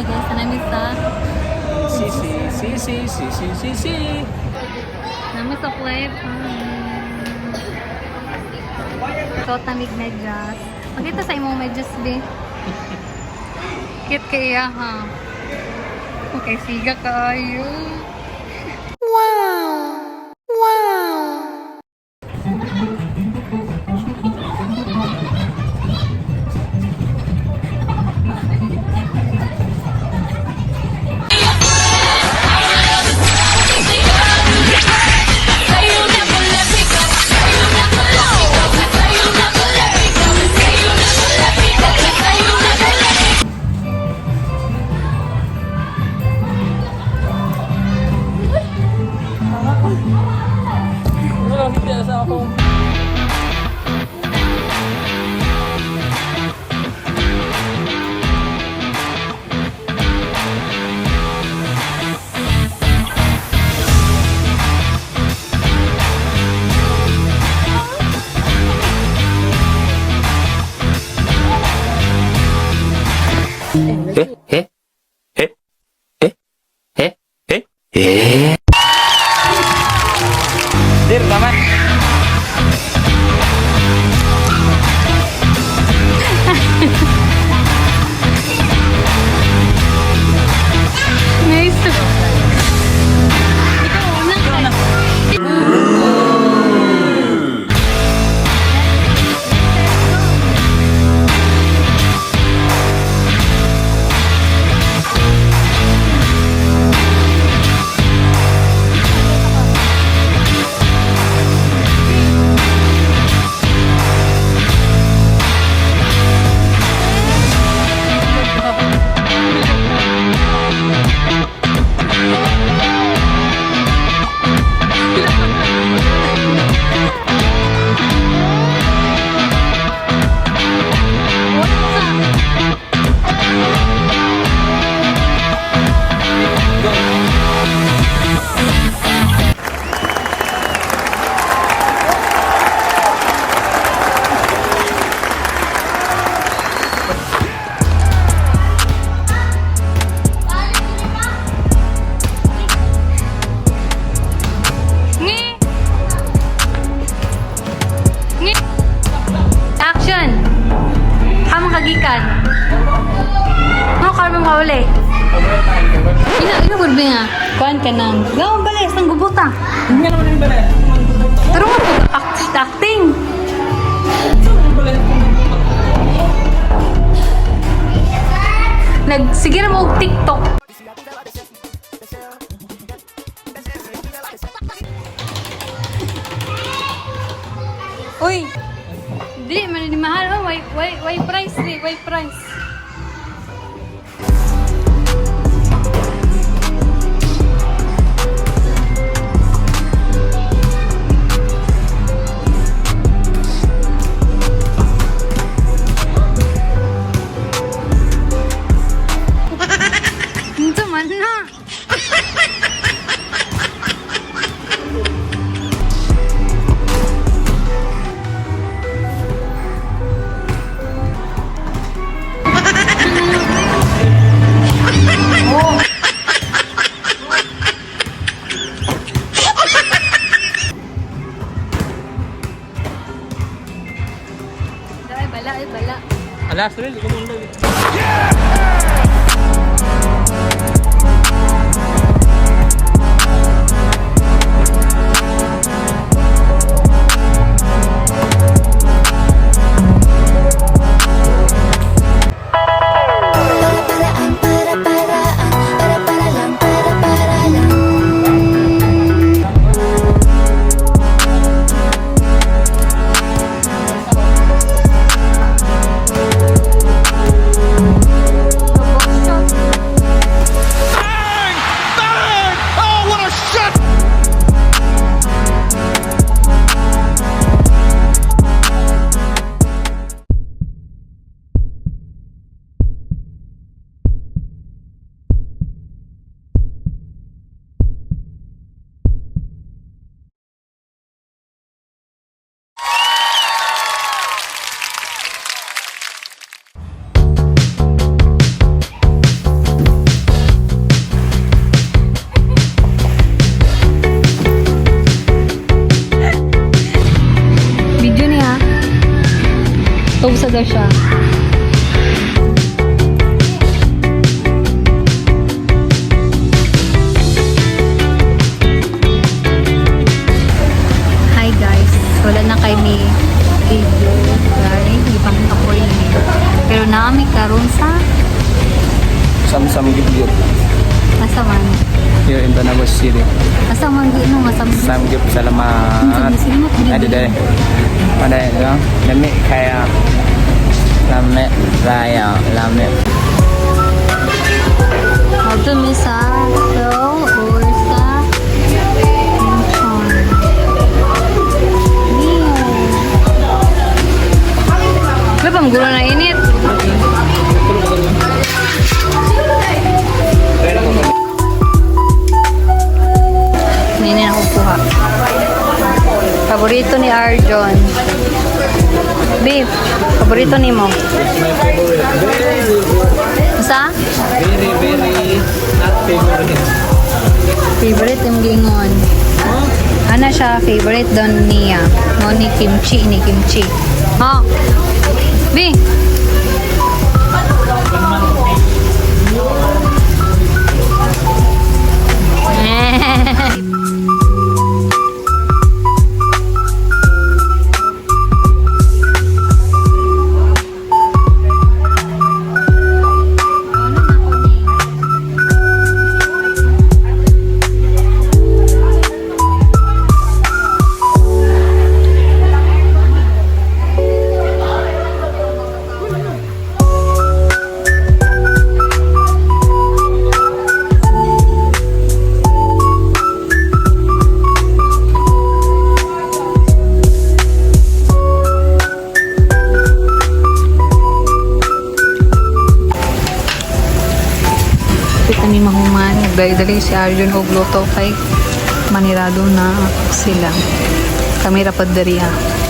kay guys na namin sa namin sa plate. So, tamig medyas. Magkita sa imong medyas, be. Cute kaya, ha? Okay, siga kayo. Wow! Wow! Dir, tama. Nice. Ikaw na. Action! Hamang kagikan. Ano ka naman mauli? Ina gulbi nga. Kuhan ka nang. Gawang balis ng gubuta. Hindi naman yung bala. Pero nga po, acting. Sige na mo og TikTok. Uy! Di, man mahal mo. Why price, di? Why price? Ito man na. Bala. Alas, rin, ikaw muna. talaga siya. Hi guys, wala na kay may video guys, ibang ako yun eh. Pero naami karon sa Sam-sam gip-gip. asa man. Here in Banawas City. Asa man di no masam. Samgip salamat. Ada deh. Ada ya. Lami kaya lami raya lami. Auto misa so or sa Incheon. Ano bang gulo na init? Hindi na kukuha. Paborito ni Arjon. Beef, paborito ni mo. Sa? Very not favorite. Favorite yung gingon. Ano siya? Favorite doon niya. Mo ni kimchi. Ha? Bi! kami mahuman. Nagdali si Arjun og luto kay manirado na sila. Kami rapad dariya.